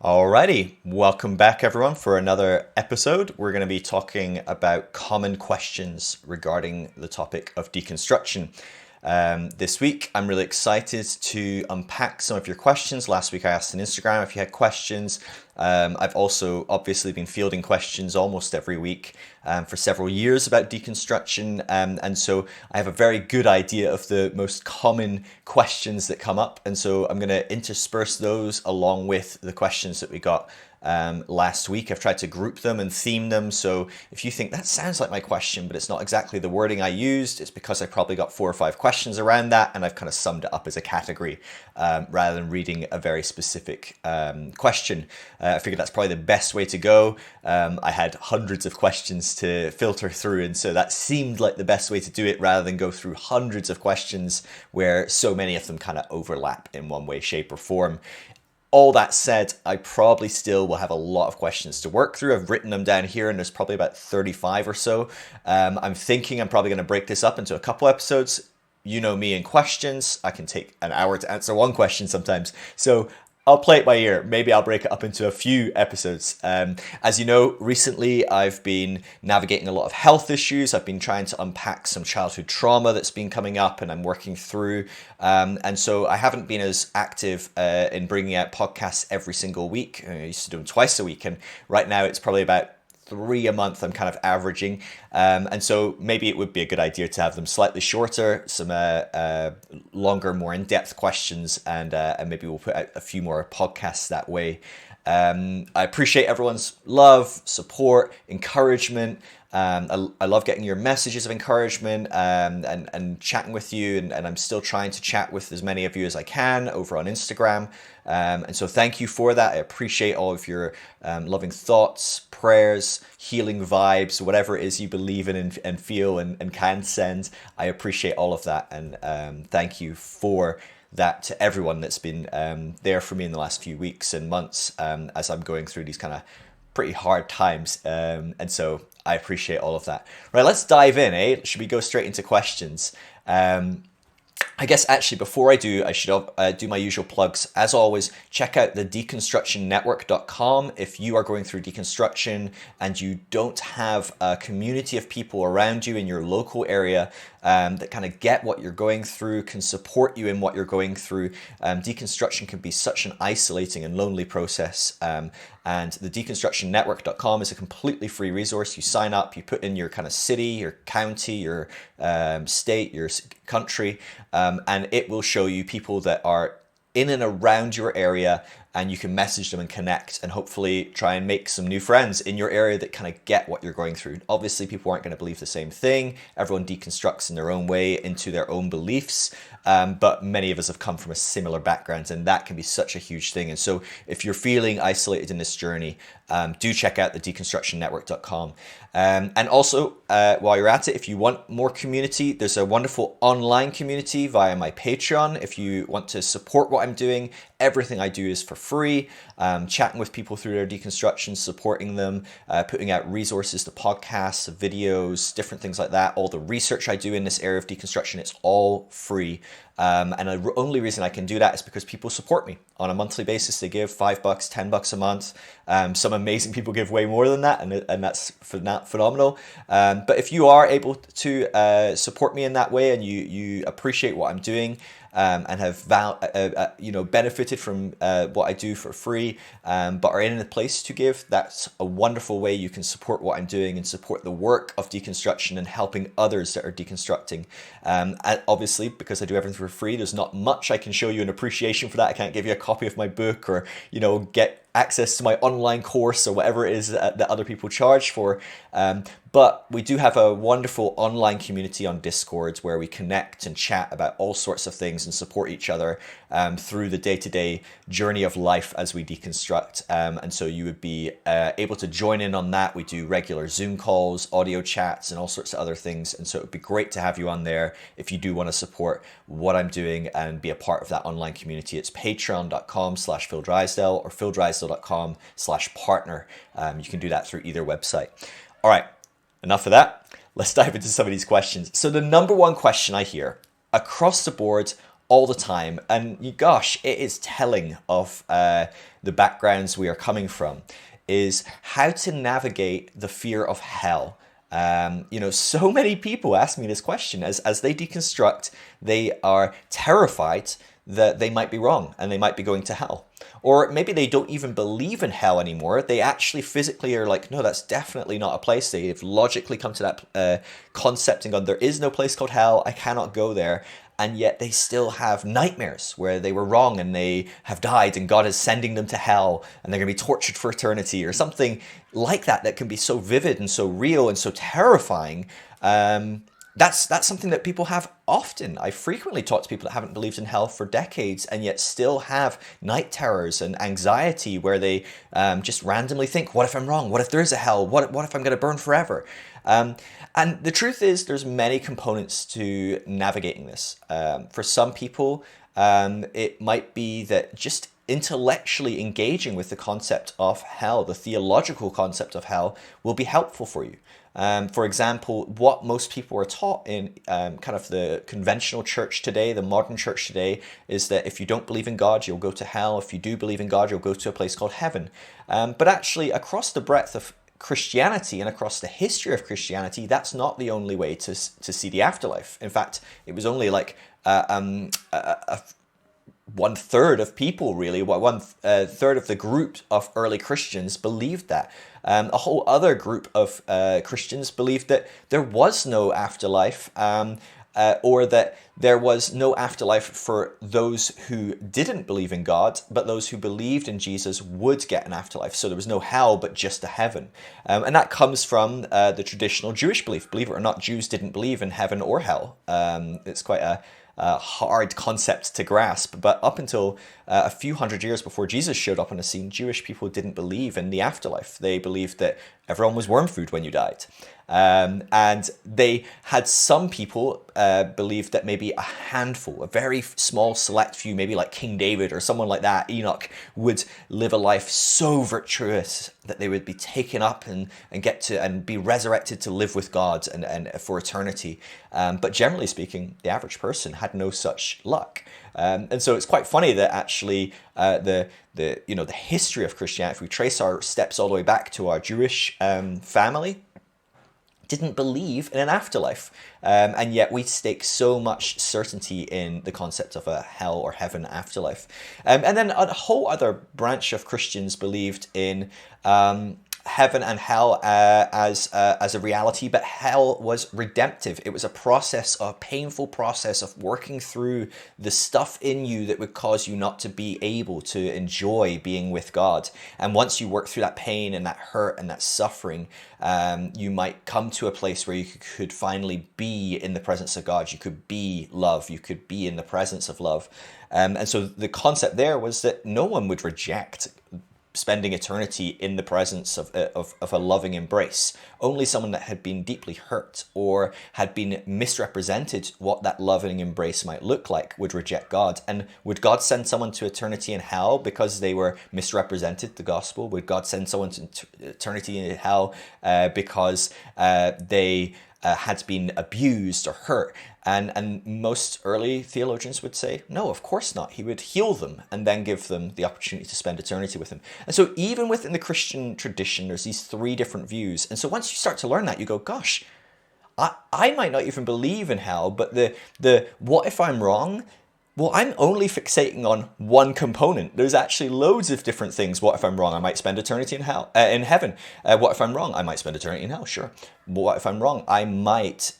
Alrighty, welcome back everyone for another episode. We're going to be talking about common questions regarding the topic of deconstruction. This week, I'm really excited to unpack some of your questions. Last week, I asked on Instagram if you had questions. I've also obviously been fielding questions almost every week for several years about deconstruction. And so I have a very good idea of the most common questions that come up. And so I'm going to intersperse those along with the questions that we got last week. I've tried to group them and theme them. So if you think that sounds like my question, but it's not exactly the wording I used, it's because I probably got 4 or 5 questions around that, and I've kind of summed it up as a category rather than reading a very specific question. I figured that's probably the best way to go. I had hundreds of questions to filter through, and so that seemed like the best way to do it rather than go through hundreds of questions where so many of them kind of overlap in one way, shape, or form. All that said, I probably still will have a lot of questions to work through. I've written them down here, and there's probably about 35 or so. I'm thinking I'm probably going to break this up into a couple episodes. You know me in questions. I can take an hour to answer one question sometimes. So I'll play it by ear. Maybe I'll break it up into a few episodes. As you know, recently I've been navigating a lot of health issues. I've been trying to unpack some childhood trauma that's been coming up and I'm working through. And so I haven't been as active in bringing out podcasts every single week. I used to do them twice a week. And right now it's probably about 3 a month I'm kind of averaging. And so maybe it would be a good idea to have them slightly shorter, some longer, more in-depth questions, and maybe we'll put out a few more podcasts that way. I appreciate everyone's love, support, encouragement. I love getting your messages of encouragement and chatting with you, and I'm still trying to chat with as many of you as I can over on Instagram. And so thank you for that. I appreciate all of your loving thoughts, prayers, healing vibes, whatever it is you believe in and feel and can send. I appreciate all of that, and thank you for that to everyone that's been there for me in the last few weeks and months as I'm going through these kind of pretty hard times. And so I appreciate all of that. Right, let's dive in, eh? Should we go straight into questions? I guess actually before I do, I should do my usual plugs. As always, check out the deconstructionnetwork.com if you are going through deconstruction and you don't have a community of people around you in your local area that kind of get what you're going through, can support you in what you're going through. Deconstruction can be such an isolating and lonely process. And the deconstructionnetwork.com is a completely free resource. You sign up, you put in your kind of city, your county, your state, your country, and it will show you people that are in and around your area, and you can message them and connect and hopefully try and make some new friends in your area that kind of get what you're going through. Obviously, people aren't going to believe the same thing. Everyone deconstructs in their own way into their own beliefs, but many of us have come from a similar background, and that can be such a huge thing. And so if you're feeling isolated in this journey, do check out the deconstructionnetwork.com. And also, while you're at it, if you want more community, there's a wonderful online community via my Patreon. If you want to support what I'm doing, everything I do is for free. Chatting with people through their deconstruction, supporting them, putting out resources to podcasts, videos, different things like that. All the research I do in this area of deconstruction, it's all free. And the only reason I can do that is because people support me on a monthly basis. They give $5, $10 a month. Some amazing people give way more than that, and that's phenomenal. But if you are able to support me in that way, and you appreciate what I'm doing, and have benefited from what I do for free, but are in a place to give, that's a wonderful way you can support what I'm doing and support the work of deconstruction and helping others that are deconstructing. And obviously, because I do everything for free, there's not much I can show you in appreciation for that. I can't give you a copy of my book or get access to my online course or whatever it is that other people charge for. But we do have a wonderful online community on Discord where we connect and chat about all sorts of things and support each other through the day-to-day journey of life as we deconstruct. And so you would be able to join in on that. We do regular Zoom calls, audio chats, and all sorts of other things. And so it would be great to have you on there if you do want to support what I'm doing and be a part of that online community. It's patreon.com/Phil Drysdale or phildrysdale.com/partner. You can do that through either website. All right. Enough of that. Let's dive into some of these questions. So the number one question I hear across the board all the time. And gosh, it is telling of the backgrounds we are coming from, is how to navigate the fear of hell. So many people ask me this question. As they deconstruct, they are terrified that they might be wrong and they might be going to hell. Or maybe they don't even believe in hell anymore. They actually physically are like, no, that's definitely not a place. They've logically come to that concept and gone, there is no place called hell. I cannot go there. And yet they still have nightmares where they were wrong and they have died and God is sending them to hell and they're going to be tortured for eternity or something like that, that can be so vivid and so real and so terrifying. That's something that people have often. I frequently talk to people that haven't believed in hell for decades and yet still have night terrors and anxiety where they just randomly think, what if I'm wrong? What if there is a hell? What if I'm going to burn forever? And the truth is there's many components to navigating this. For some people, it might be that just intellectually engaging with the concept of hell, the theological concept of hell, will be helpful for you. For example, what most people are taught in kind of the conventional church today, the modern church today, is that if you don't believe in God, you'll go to hell. If you do believe in God, you'll go to a place called heaven. But actually, across the breadth of Christianity and across the history of Christianity, that's not the only way to see the afterlife. In fact, it was only like one third of people, really, one third of the group of early Christians believed that. A whole other group of Christians believed that there was no afterlife, or that there was no afterlife for those who didn't believe in God, but those who believed in Jesus would get an afterlife. So there was no hell, but just a heaven. And that comes from the traditional Jewish belief. Believe it or not, Jews didn't believe in heaven or hell. It's quite a hard concept to grasp, but up until a few hundred years before Jesus showed up on the scene, Jewish people didn't believe in the afterlife. They believed that everyone was worm food when you died. And they had some people believe that maybe a handful, a very small select few, maybe like King David or someone like that, Enoch, would live a life so virtuous that they would be taken up and get to and be resurrected to live with God and for eternity. But generally speaking, the average person had no such luck. And so it's quite funny that actually the history of Christianity, if we trace our steps all the way back to our Jewish family, didn't believe in an afterlife. And yet we stake so much certainty in the concept of a hell or heaven afterlife. And then a whole other branch of Christians believed in heaven and hell as a reality, but hell was redemptive. It was a painful process of working through the stuff in you that would cause you not to be able to enjoy being with God. And once you work through that pain and that hurt and that suffering, you might come to a place where you could finally be in the presence of God. You could be love. You could be in the presence of love. And so the concept there was that no one would reject spending eternity in the presence of a loving embrace. Only someone that had been deeply hurt or had been misrepresented what that loving embrace might look like would reject God. And would God send someone to eternity in hell because they were misrepresented the gospel? Would God send someone to eternity in hell because they had been abused or hurt? And most early theologians would say, no, of course not. He would heal them and then give them the opportunity to spend eternity with him. And so even within the Christian tradition, there's these three different views. And so once you start to learn that, you go, gosh, I might not even believe in hell, but the what if I'm wrong? Well, I'm only fixating on one component. There's actually loads of different things. What if I'm wrong? I might spend eternity in heaven. What if I'm wrong? I might spend eternity in hell. Sure. What if I'm wrong? I might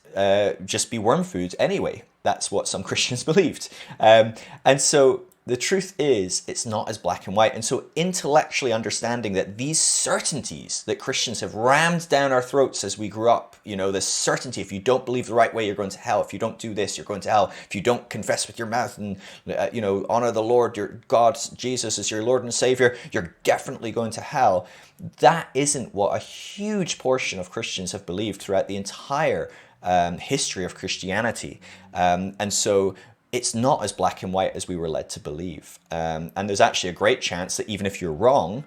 just be worm food anyway. That's what some Christians believed. And so the truth is, it's not as black and white. And so intellectually understanding that these certainties that Christians have rammed down our throats as we grew up, this certainty, if you don't believe the right way, you're going to hell. If you don't do this, you're going to hell. If you don't confess with your mouth and, honor the Lord, your God, Jesus as your Lord and Savior, you're definitely going to hell. That isn't what a huge portion of Christians have believed throughout the entire history of Christianity. And so it's not as black and white as we were led to believe. And there's actually a great chance that even if you're wrong,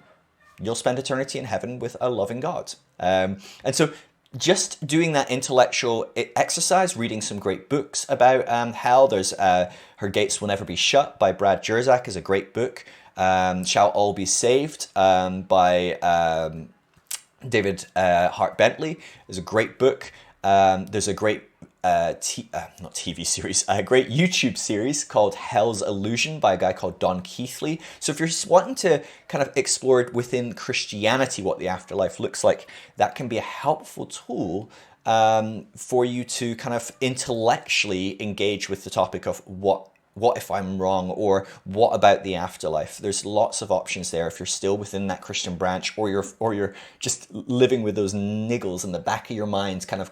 you'll spend eternity in heaven with a loving God. And so just doing that intellectual exercise, reading some great books about hell. There's Her Gates Will Never Be Shut by Brad Jersak is a great book. Shall All Be Saved by David Hart Bentley is a great book. There's a great not TV series, a great YouTube series called Hell's Illusion by a guy called Don Keathley. So if you're wanting to kind of explore within Christianity what the afterlife looks like, that can be a helpful tool for you to kind of intellectually engage with the topic of what if I'm wrong, or what about the afterlife? There's lots of options there if you're still within that Christian branch, or you're just living with those niggles in the back of your mind, kind of,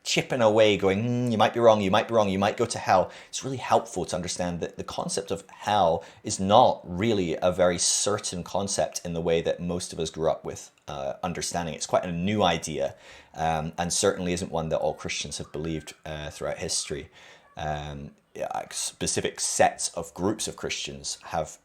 chipping away, going, you might be wrong, you might be wrong, you might go to hell. It's really helpful to understand that the concept of hell is not really a very certain concept in the way that most of us grew up with understanding. It's quite a new idea, and certainly isn't one that all Christians have believed throughout history. Specific sets of groups of Christians have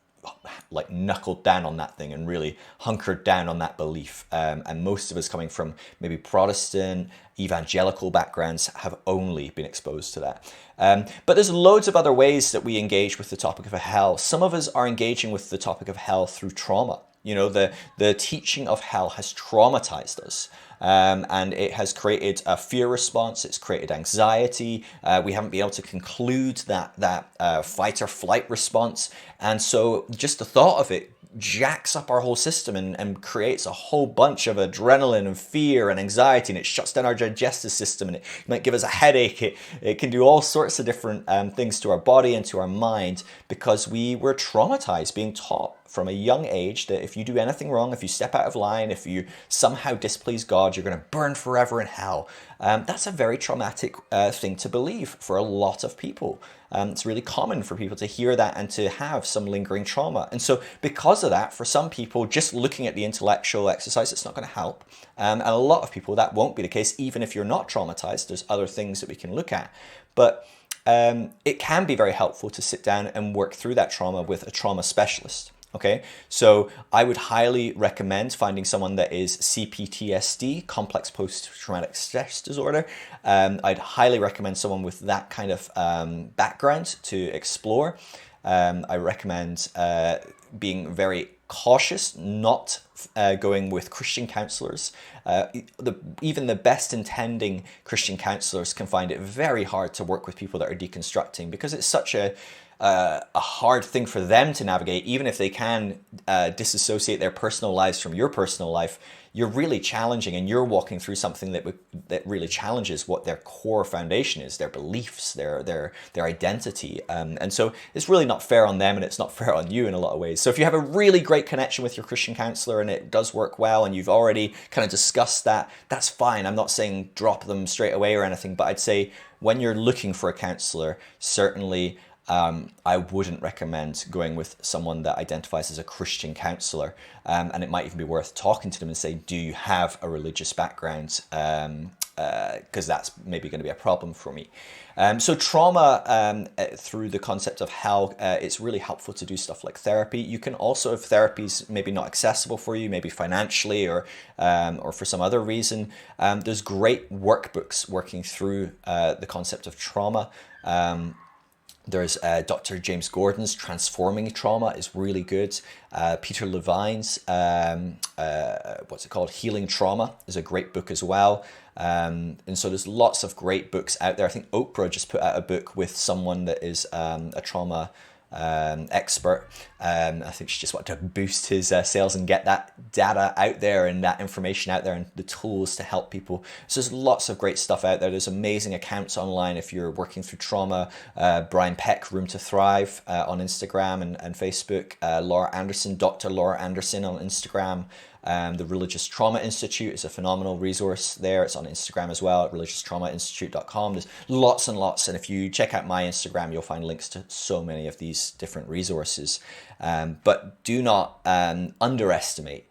like knuckled down on that thing and really hunkered down on that belief. And most of us coming from maybe Protestant, evangelical backgrounds have only been exposed to that. But there's loads of other ways that we engage with the topic of hell. Some of us are engaging with the topic of hell through trauma. The teaching of hell has traumatized us. And it has created a fear response. It's created anxiety. We haven't been able to conclude that fight or flight response. And so just the thought of it jacks up our whole system and creates a whole bunch of adrenaline and fear and anxiety, and it shuts down our digestive system, and it might give us a headache. It can do all sorts of different things to our body and to our mind, because we were traumatized, being taught from a young age that if you do anything wrong, if you step out of line, if you somehow displease God, you're going to burn forever in hell. That's a very traumatic thing to believe for a lot of people. It's really common for people to hear that and to have some lingering trauma. And so because of that, for some people, just looking at the intellectual exercise, it's not going to help. And a lot of people, that won't be the case. Even if you're not traumatized, there's other things that we can look at. But it can be very helpful to sit down and work through that trauma with a trauma specialist. Okay, so I would highly recommend finding someone that is CPTSD, complex post-traumatic stress disorder. I'd highly recommend someone with that kind of background to explore. I recommend being very cautious, not going with Christian counselors. Even the best intending Christian counselors can find it very hard to work with people that are deconstructing, because it's such a hard thing for them to navigate. Even if they can disassociate their personal lives from your personal life, you're really challenging, and you're walking through something that really challenges what their core foundation is, their beliefs, their identity. And so it's really not fair on them, and it's not fair on you in a lot of ways. So if you have a really great connection with your Christian counselor and it does work well, and you've already kind of discussed that, that's fine. I'm not saying drop them straight away or anything, but I'd say when you're looking for a counselor, certainly I wouldn't recommend going with someone that identifies as a Christian counselor, and it might even be worth talking to them and say, do you have a religious background? Because that's maybe going to be a problem for me. So trauma, through the concept of hell, it's really helpful to do stuff like therapy. You can also, if therapy's maybe not accessible for you, maybe financially or for some other reason, there's great workbooks working through the concept of trauma. There's Dr. James Gordon's Transforming Trauma is really good. Peter Levine's, what's it called? Healing Trauma is a great book as well. And so there's lots of great books out there. I think Oprah just put out a book with someone that is a trauma expert. I think she just wanted to boost his sales and get that data out there and that information out there and the tools to help people. So there's lots of great stuff out there. There's amazing accounts online if you're working through trauma. Brian Peck, Room to Thrive on Instagram and Facebook. Laura Anderson, Dr. Laura Anderson on Instagram. The Religious Trauma Institute is a phenomenal resource there. It's on Instagram as well at religiostraumainstitute.com. There's lots and lots. And if you check out my Instagram, you'll find links to so many of these different resources. But do not underestimate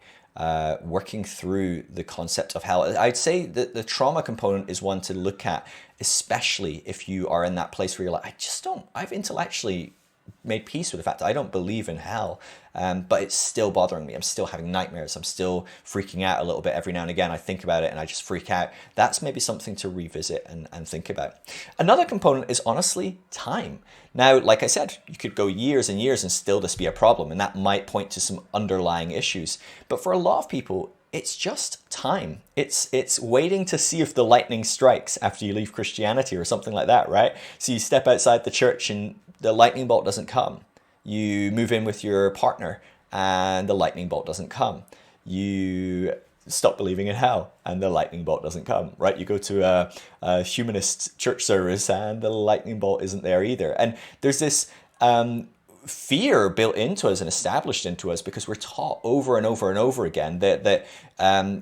working through the concept of hell. I'd say that the trauma component is one to look at, especially if you are in that place where you're like, I've intellectually made peace with the fact that I don't believe in hell, but it's still bothering me. I'm still having nightmares. I'm still freaking out a little bit every now and again. I think about it and I just freak out. That's maybe something to revisit and think about. Another component is honestly time. Now, like I said, you could go years and years and still this be a problem, and that might point to some underlying issues. But for a lot of people, it's just time. It's waiting to see if the lightning strikes after you leave Christianity or something like that, right? So you step outside the church and the lightning bolt doesn't come. You move in with your partner and the lightning bolt doesn't come. You stop believing in hell and the lightning bolt doesn't come, right? You go to a humanist church service and the lightning bolt isn't there either. And there's this fear built into us and established into us because we're taught over and over and over again that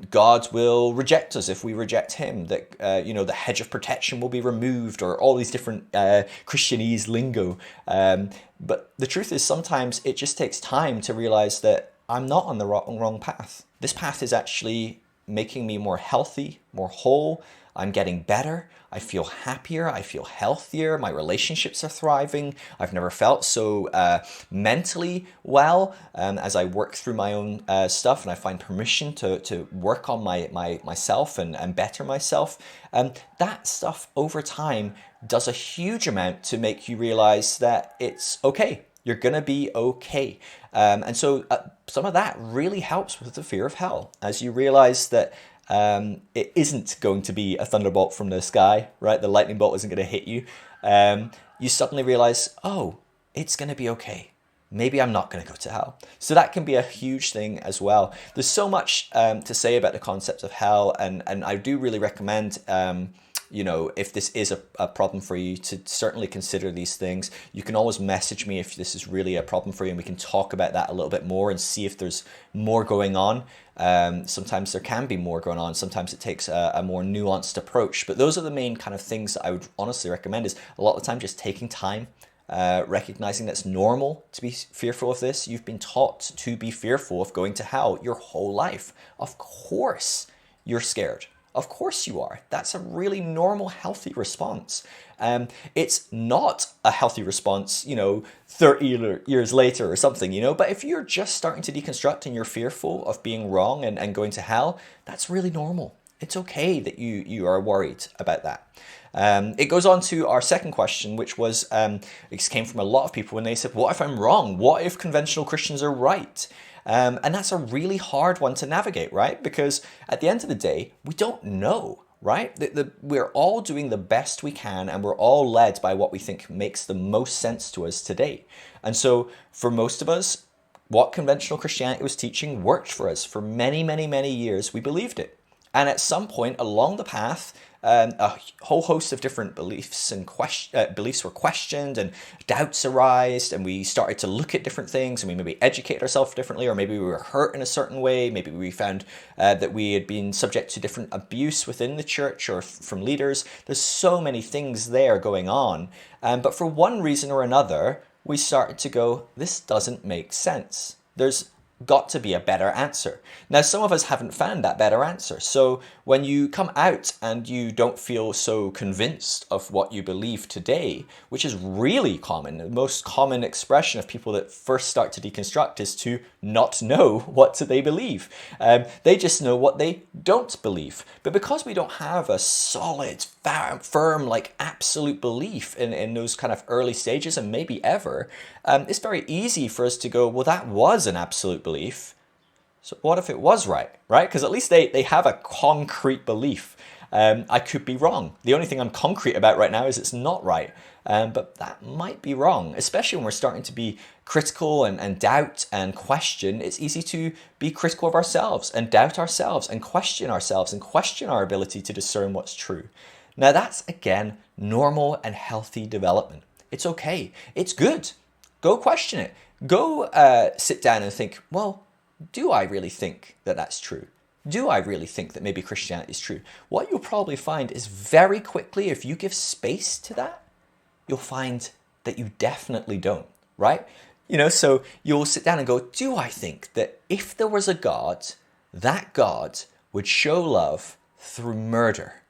God will reject us if we reject him, that the hedge of protection will be removed, or all these different Christianese lingo. But the truth is, sometimes it just takes time to realize that I'm not on the wrong path. This path is actually making me more healthy, more whole. I'm getting better. I feel happier. I feel healthier. My relationships are thriving. I've never felt so mentally well as I work through my own stuff, and I find permission to work on myself and better myself. That stuff over time does a huge amount to make you realize that it's okay. You're going to be okay. And so some of that really helps with the fear of hell, as you realize that it isn't going to be a thunderbolt from the sky, right? The lightning bolt isn't going to hit you. You suddenly realize, oh, it's going to be okay. Maybe I'm not going to go to hell. So that can be a huge thing as well. There's so much to say about the concept of hell, and I do really recommend if this is a problem for you, to certainly consider these things. You can always message me if this is really a problem for you, and we can talk about that a little bit more and see if there's more going on. Sometimes there can be more going on. Sometimes it takes a more nuanced approach. But those are the main kind of things that I would honestly recommend. Is a lot of the time just taking time, recognizing that it's normal to be fearful of this. You've been taught to be fearful of going to hell your whole life. Of course you're scared. Of course you are. That's a really normal, healthy response. It's not a healthy response, 30 years later or something, but if you're just starting to deconstruct and you're fearful of being wrong and going to hell, that's really normal. It's okay that you are worried about that. It goes on to our second question, which was, it came from a lot of people when they said, what if I'm wrong? What if conventional Christians are right? And that's a really hard one to navigate, right? Because at the end of the day, we don't know, right? We're all doing the best we can, and we're all led by what we think makes the most sense to us today. And so for most of us, what conventional Christianity was teaching worked for us. For many, many, many years, we believed it. And at some point along the path, a whole host of different beliefs and beliefs were questioned, and doubts arised, and we started to look at different things, and we maybe educated ourselves differently, or maybe we were hurt in a certain way. Maybe we found that we had been subject to different abuse within the church or from leaders. There's so many things there going on. But for one reason or another, we started to go, this doesn't make sense. There's got to be a better answer. Now, some of us haven't found that better answer. So when you come out and you don't feel so convinced of what you believe today, which is really common, the most common expression of people that first start to deconstruct is to not know what they believe. They just know what they don't believe. But because we don't have a solid, firm, like absolute belief in those kind of early stages, and maybe ever, it's very easy for us to go, well, that was an absolute belief. So what if it was right? Because at least they have a concrete belief. I could be wrong. The only thing I'm concrete about right now is it's not right. But that might be wrong, especially when we're starting to be critical and doubt and question. It's easy to be critical of ourselves and doubt ourselves and question our ability to discern what's true. Now that's, again, normal and healthy development. It's okay. It's good. Go question it. Go sit down and think, well, do I really think that that's true? Do I really think that maybe Christianity is true? What you'll probably find is very quickly, if you give space to that, you'll find that you definitely don't, right? So you'll sit down and go, do I think that if there was a God, that God would show love through murder?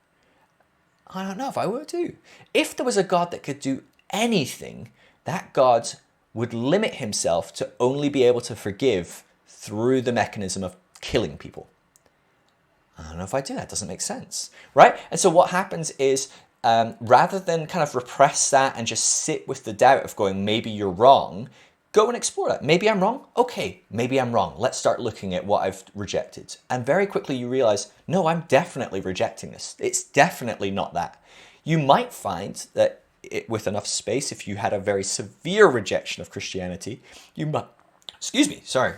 I don't know if I would do. If there was a God that could do anything, that God would limit himself to only be able to forgive through the mechanism of killing people. I don't know if I do. That doesn't make sense, right? And so what happens is, rather than kind of repress that and just sit with the doubt of going, maybe you're wrong, go and explore that. Maybe I'm wrong. Okay, maybe I'm wrong. Let's start looking at what I've rejected. And very quickly you realize, no, I'm definitely rejecting this. It's definitely not that. You might find that with enough space, if you had a very severe rejection of Christianity, you might, excuse me, sorry,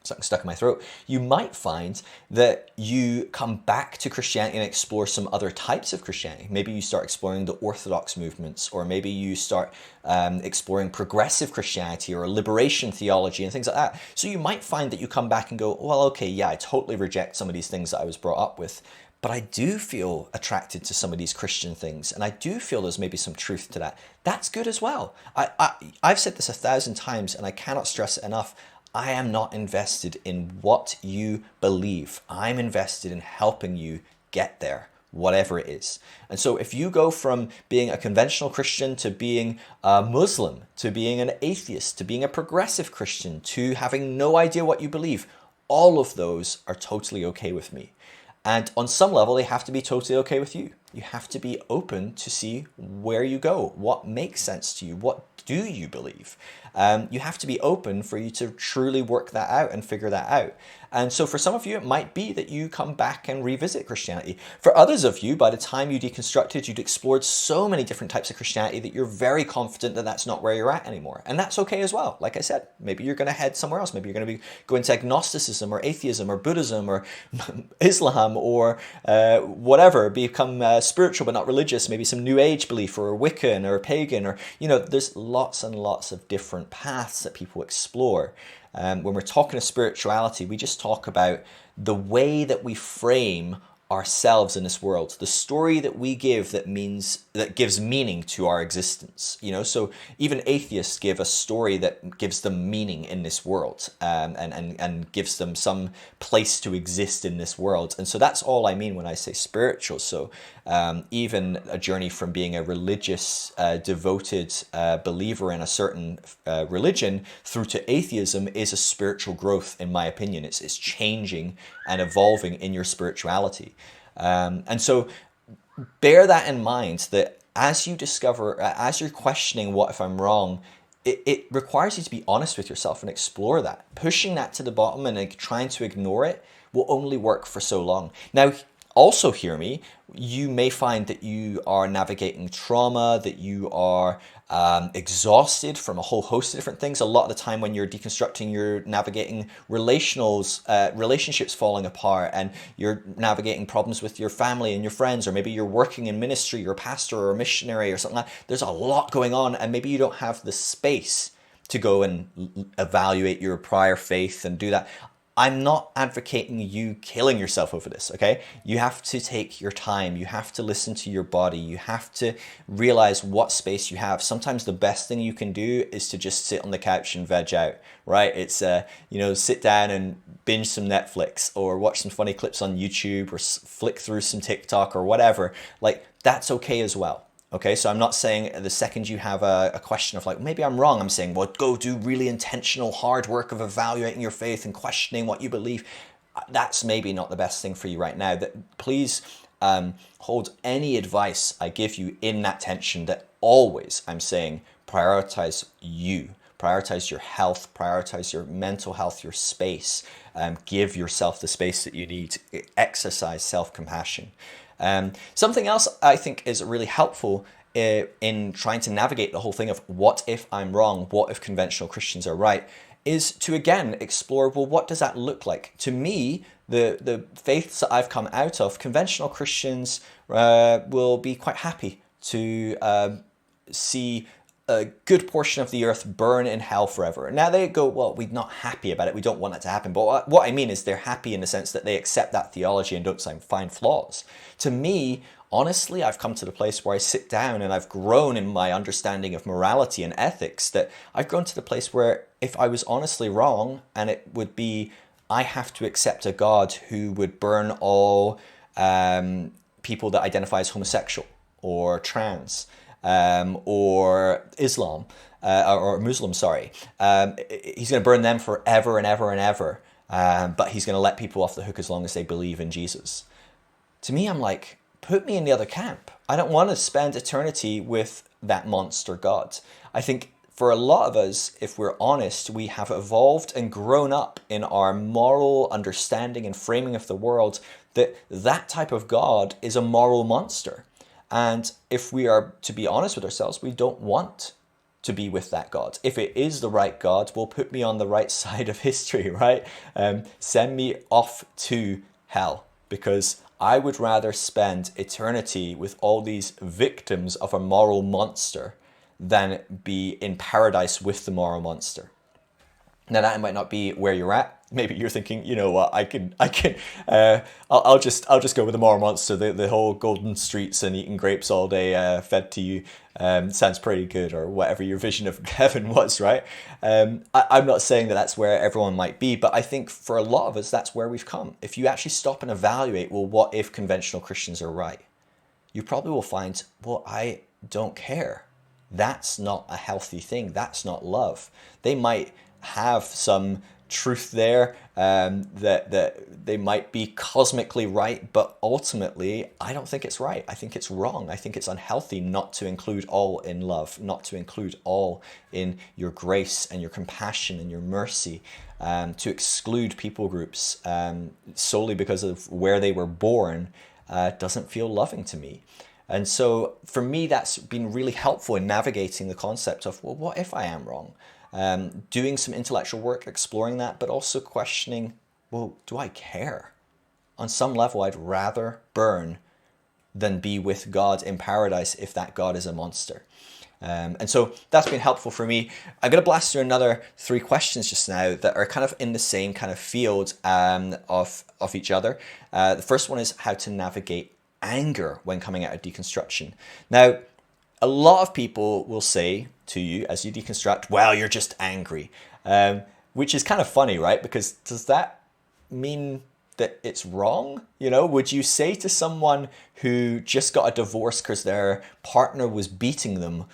something stuck in my throat, you might find that you come back to Christianity and explore some other types of Christianity. Maybe you start exploring the Orthodox movements, or maybe you start exploring progressive Christianity or liberation theology and things like that. So you might find that you come back and go, well, okay, yeah, I totally reject some of these things that I was brought up with, but I do feel attracted to some of these Christian things, and I do feel there's maybe some truth to that. That's good as well. I've said this 1,000 times, and I cannot stress it enough. I am not invested in what you believe. I'm invested in helping you get there, whatever it is. And so if you go from being a conventional Christian to being a Muslim, to being an atheist, to being a progressive Christian, to having no idea what you believe, all of those are totally okay with me. And on some level, they have to be totally okay with you. You have to be open to see where you go, what makes sense to you, what do you believe? You have to be open for you to truly work that out and figure that out. And so for some of you, it might be that you come back and revisit Christianity. For others of you, by the time you deconstructed, you'd explored so many different types of Christianity that you're very confident that that's not where you're at anymore. And that's okay as well. Like I said, maybe you're going to head somewhere else. Maybe you're going to go into agnosticism or atheism or Buddhism or Islam or whatever, become spiritual but not religious, maybe some New Age belief or Wiccan or pagan, or, there's lots and lots of different paths that people explore. When we're talking of spirituality, we just talk about the way that we frame ourselves in this world, the story that we give that gives meaning to our existence. So even atheists give a story that gives them meaning in this world, and gives them some place to exist in this world. And so that's all I mean when I say spiritual. So even a journey from being a religious, devoted believer in a certain religion through to atheism is a spiritual growth, in my opinion. It's changing and evolving in your spirituality. And so bear that in mind, that as you discover, as you're questioning what if I'm wrong, it requires you to be honest with yourself and explore that. Pushing that to the bottom and trying to ignore it will only work for so long. Now, also hear me, you may find that you are navigating trauma, that you are exhausted from a whole host of different things. A lot of the time when you're deconstructing, you're navigating relationships falling apart, and you're navigating problems with your family and your friends, or maybe you're working in ministry, you're a pastor or a missionary or something like that. There's a lot going on, and maybe you don't have the space to go and evaluate your prior faith and do that. I'm not advocating you killing yourself over this, okay? You have to take your time. You have to listen to your body. You have to realize what space you have. Sometimes the best thing you can do is to just sit on the couch and veg out, right? It's, sit down and binge some Netflix, or watch some funny clips on YouTube, or flick through some TikTok or whatever. Like, that's okay as well. Okay, so I'm not saying the second you have a question of like, maybe I'm wrong, I'm saying, well, go do really intentional hard work of evaluating your faith and questioning what you believe. That's maybe not the best thing for you right now. That please hold any advice I give you in that tension, that always I'm saying prioritize you. Prioritize your health, prioritize your mental health, your space. Give yourself the space that you need. Exercise self-compassion. Something else I think is really helpful in trying to navigate the whole thing of what if I'm wrong, what if conventional Christians are right, is to again explore, well, what does that look like? To me, the faiths that I've come out of, conventional Christians will be quite happy to see a good portion of the earth burn in hell forever. Now they go, well, we're not happy about it. We don't want that to happen. But what I mean is they're happy in the sense that they accept that theology and don't find flaws. To me, honestly, I've come to the place where I sit down and I've grown in my understanding of morality and ethics, that I've grown to the place where if I was honestly wrong, and it would be, I have to accept a God who would burn all people that identify as homosexual or trans, or Islam, or Muslim, sorry. He's going to burn them forever and ever and ever. But he's going to let people off the hook as long as they believe in Jesus. To me, I'm like, put me in the other camp. I don't want to spend eternity with that monster God. I think for a lot of us, if we're honest, we have evolved and grown up in our moral understanding and framing of the world that that type of God is a moral monster. And if we are to be honest with ourselves, we don't want to be with that God. If it is the right God, will put me on the right side of history, right? Send me off to hell, because I would rather spend eternity with all these victims of a moral monster than be in paradise with the moral monster. Now that might not be where you're at. Maybe you're thinking, you know what, I'll just go with the moral monster. The whole golden streets and eating grapes all day, fed to you, sounds pretty good, or whatever your vision of heaven was, right? I'm not saying that that's where everyone might be, but I think for a lot of us, that's where we've come. If you actually stop and evaluate, well, what if conventional Christians are right? You probably will find, well, I don't care. That's not a healthy thing. That's not love. They might have some truth there, that they might be cosmically right, but ultimately I don't think it's right. I think it's wrong. I think it's unhealthy not to include all in love, not to include all in your grace and your compassion and your mercy, to exclude people groups solely because of where they were born doesn't feel loving to me. And so for me, that's been really helpful in navigating the concept of, well, what if I am wrong? Doing some intellectual work, exploring that, but also questioning, well, do I care? On some level, I'd rather burn than be with God in paradise if that God is a monster. And so that's been helpful for me. I'm going to blast through another 3 questions just now that are kind of in the same kind of field of each other. The first one is how to navigate anger when coming out of deconstruction. Now, a lot of people will say to you as you deconstruct, well, you're just angry, which is kind of funny, right? Because does that mean that it's wrong? You know, would you say to someone who just got a divorce because their partner was beating them,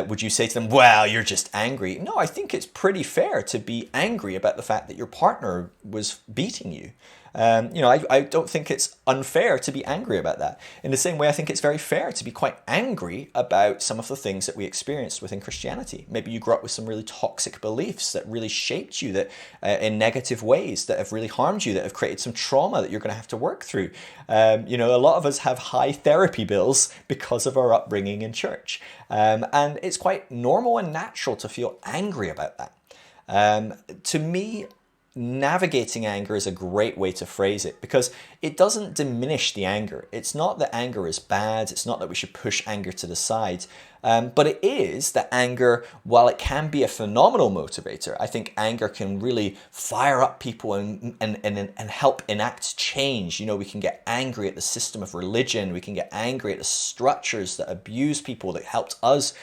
would you say to them, well, you're just angry? No, I think it's pretty fair to be angry about the fact that your partner was beating you. I don't think it's unfair to be angry about that. In the same way, I think it's very fair to be quite angry about some of the things that we experienced within Christianity. Maybe you grew up with some really toxic beliefs that really shaped you, that in negative ways, that have really harmed you, that have created some trauma that you're going to have to work through. A lot of us have high therapy bills because of our upbringing in church. And it's quite normal and natural to feel angry about that. To me, navigating anger is a great way to phrase it, because it doesn't diminish the anger. It's not that anger is bad. It's not that we should push anger to the side. But it is that anger, while it can be a phenomenal motivator, I think anger can really fire up people and help enact change. You know, we can get angry at the system of religion. We can get angry at the structures that abuse people, that helped us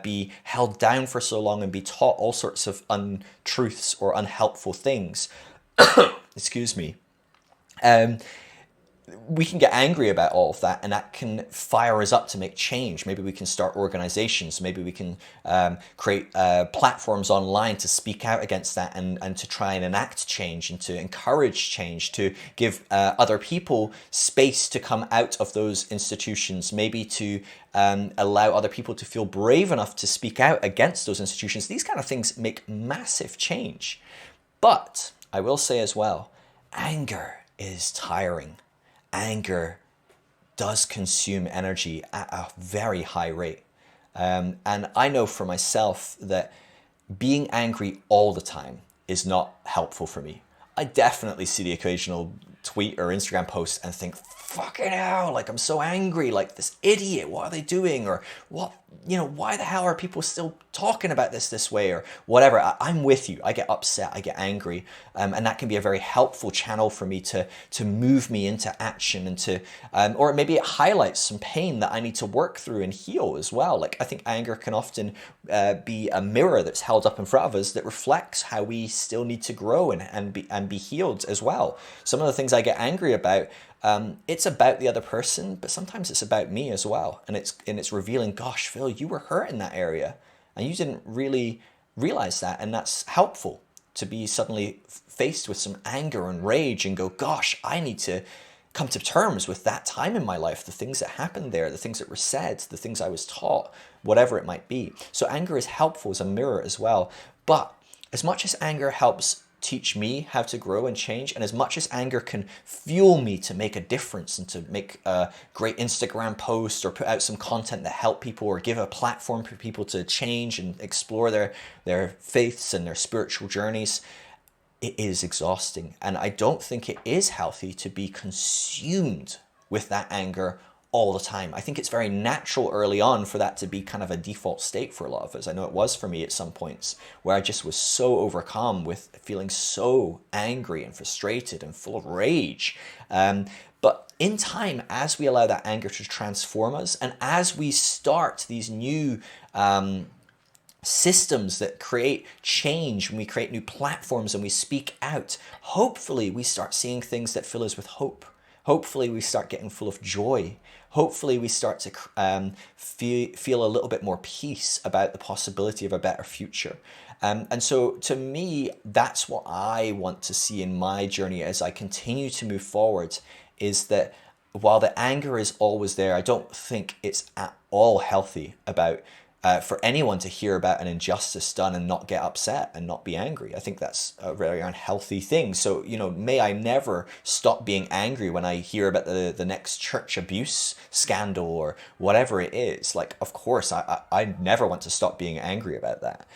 be held down for so long and be taught all sorts of untruths or unhelpful things. Excuse me. We can get angry about all of that, and that can fire us up to make change. Maybe we can start organizations. Maybe we can create platforms online to speak out against that and to try and enact change and to encourage change, to give other people space to come out of those institutions, maybe to allow other people to feel brave enough to speak out against those institutions. These kind of things make massive change. But I will say as well, anger is tiring. Anger does consume energy at a very high rate. And I know for myself that being angry all the time is not helpful for me. I definitely see the occasional tweet or Instagram post and think, fucking hell, like I'm so angry, like this idiot, what are they doing? Or what, why the hell are people still talking about this way, or whatever. I'm with you. I get upset, I get angry. And that can be a very helpful channel for me to move me into action and to, or maybe it highlights some pain that I need to work through and heal as well. Like I think anger can often be a mirror that's held up in front of us that reflects how we still need to grow and be healed as well. Some of the things I get angry about, it's about the other person, but sometimes it's about me as well. And it's revealing, gosh, Phil, you were hurt in that area. And you didn't really realize that. And that's helpful to be suddenly faced with some anger and rage and go, gosh, I need to come to terms with that time in my life, the things that happened there, the things that were said, the things I was taught, whatever it might be. So anger is helpful as a mirror as well. But as much as anger helps teach me how to grow and change, and as much as anger can fuel me to make a difference and to make a great Instagram post or put out some content that help people or give a platform for people to change and explore their faiths and their spiritual journeys, it is exhausting. And I don't think it is healthy to be consumed with that anger all the time. I think it's very natural early on for that to be kind of a default state for a lot of us. I know it was for me at some points where I just was so overcome with feeling so angry and frustrated and full of rage. But in time, as we allow that anger to transform us, and as we start these new systems that create change, when we create new platforms and we speak out, hopefully we start seeing things that fill us with hope. Hopefully we start getting full of joy. Hopefully we start to feel a little bit more peace about the possibility of a better future. And so to me, that's what I want to see in my journey as I continue to move forward, is that while the anger is always there, I don't think it's at all healthy for anyone to hear about an injustice done and not get upset and not be angry. I think that's a very unhealthy thing. So, may I never stop being angry when I hear about the next church abuse scandal or whatever it is. Like, of course, I never want to stop being angry about that.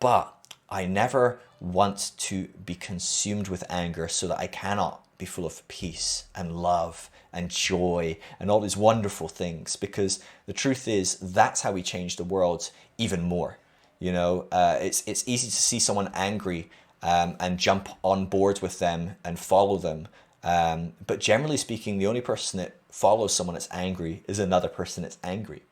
But I never want to be consumed with anger so that I cannot be full of peace and love and joy and all these wonderful things, because the truth is that's how we change the world even more. It's easy to see someone angry and jump on board with them and follow them. But generally speaking, the only person that follows someone that's angry is another person that's angry.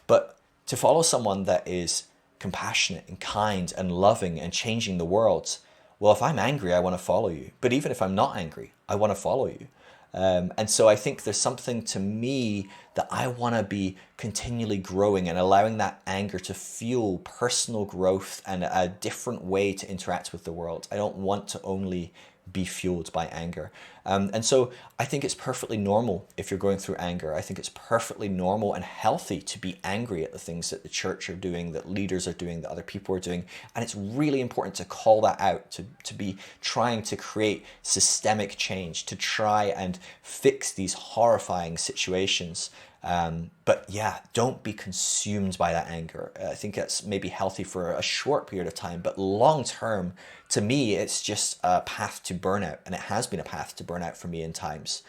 But to follow someone that is compassionate and kind and loving and changing the world, well, if I'm angry, I want to follow you. But even if I'm not angry, I want to follow you. And so I think there's something to me that I want to be continually growing and allowing that anger to fuel personal growth and a different way to interact with the world. I don't want to only be fueled by anger. And so I think it's perfectly normal if you're going through anger. I think it's perfectly normal and healthy to be angry at the things that the church are doing, that leaders are doing, that other people are doing. And it's really important to call that out, to be trying to create systemic change, to try and fix these horrifying situations. But yeah, don't be consumed by that anger. I think it's maybe healthy for a short period of time, but long term, to me, it's just a path to burnout, and it has been a path to burnout for me in times.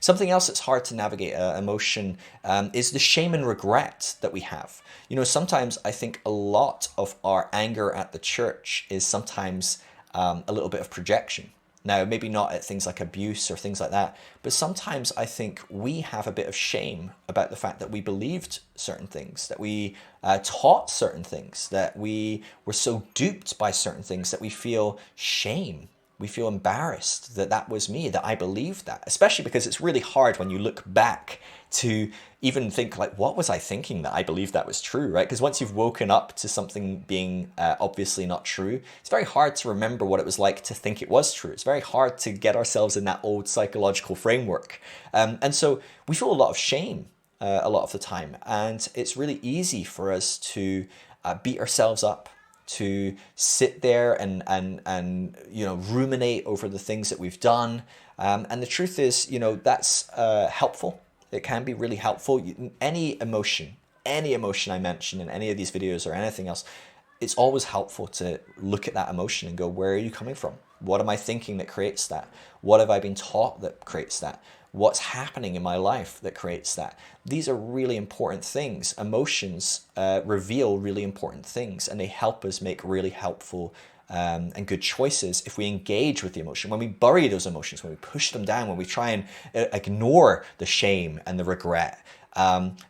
Something else that's hard to navigate emotion is the shame and regret that we have. Sometimes I think a lot of our anger at the church is sometimes a little bit of projection. Now, maybe not at things like abuse or things like that, but sometimes I think we have a bit of shame about the fact that we believed certain things, that we taught certain things, that we were so duped by certain things that we feel shame. We feel embarrassed that was me, that I believed that, especially because it's really hard when you look back to even think like, what was I thinking that I believed that was true, right? Because once you've woken up to something being obviously not true, it's very hard to remember what it was like to think it was true. It's very hard to get ourselves in that old psychological framework. And so we feel a lot of shame a lot of the time. And it's really easy for us to beat ourselves up, to sit there and ruminate over the things that we've done. And the truth is, that's helpful. It can be really helpful. Any emotion I mention in any of these videos or anything else, it's always helpful to look at that emotion and go, where are you coming from? What am I thinking that creates that? What have I been taught that creates that? What's happening in my life that creates that? These are really important things. Emotions reveal really important things, and they help us make really helpful and good choices if we engage with the emotion. When we bury those emotions, when we push them down, when we try and ignore the shame and the regret,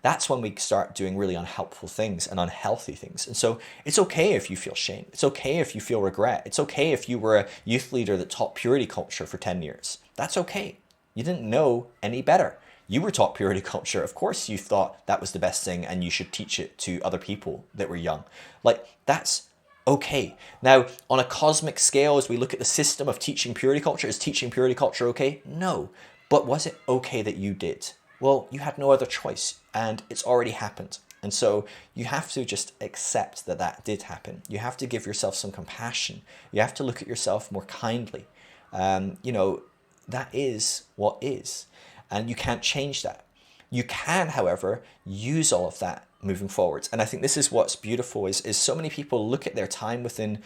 that's when we start doing really unhelpful things and unhealthy things. And so it's okay if you feel shame. It's okay if you feel regret. It's okay if you were a youth leader that taught purity culture for 10 years. That's okay. You didn't know any better. You were taught purity culture. Of course, you thought that was the best thing and you should teach it to other people that were young. Like, that's okay. Now, on a cosmic scale, as we look at the system of teaching purity culture, is teaching purity culture okay? No. But was it okay that you did? Well, you had no other choice, and it's already happened. And so you have to just accept that that did happen. You have to give yourself some compassion. You have to look at yourself more kindly. That is what is, and you can't change that. You can, however, use all of that moving forwards. And I think this is what's beautiful is so many people look at their time within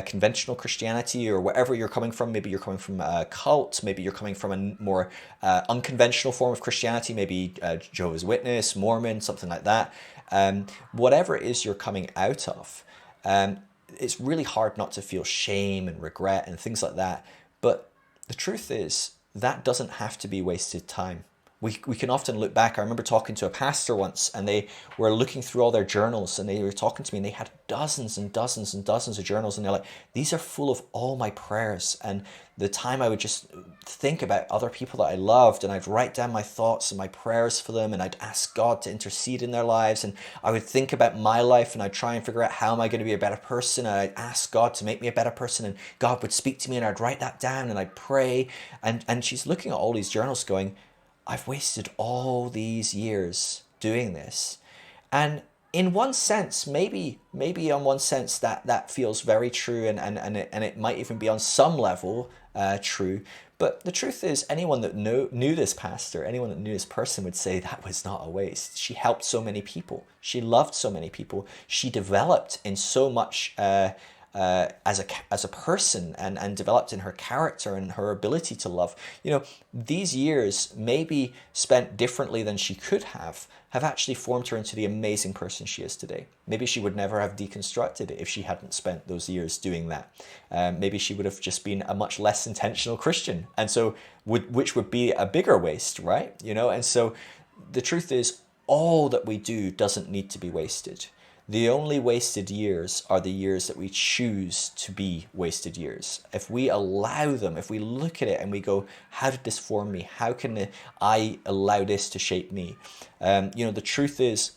conventional Christianity or wherever you're coming from. Maybe you're coming from a cult, maybe you're coming from a more unconventional form of Christianity, maybe Jehovah's Witness, Mormon, something like that. Whatever it is you're coming out of, it's really hard not to feel shame and regret and things like that. But the truth is, that doesn't have to be wasted time. We can often look back. I remember talking to a pastor once, and they were looking through all their journals, and they were talking to me, and they had dozens and dozens and dozens of journals, and they're like, these are full of all my prayers. And the time I would just think about other people that I loved, and I'd write down my thoughts and my prayers for them, and I'd ask God to intercede in their lives, and I would think about my life, and I'd try and figure out how am I going to be a better person, and I'd ask God to make me a better person, and God would speak to me, and I'd write that down, and I'd pray. And she's looking at all these journals going, I've wasted all these years doing this. And in one sense, maybe on one sense that feels very true, and it might even be on some level true. But the truth is, anyone that knew this pastor, anyone that knew this person would say that was not a waste. She helped so many people. She loved so many people. She developed in so much as a person, and developed in her character and her ability to love. These years, maybe spent differently than she could have actually formed her into the amazing person she is today. Maybe she would never have deconstructed it if she hadn't spent those years doing that. Maybe she would have just been a much less intentional Christian, and so which would be a bigger waste, right? And so the truth is, all that we do doesn't need to be wasted. The only wasted years are the years that we choose to be wasted years. If we allow them, if we look at it and we go, how did this form me? How can I allow this to shape me? The truth is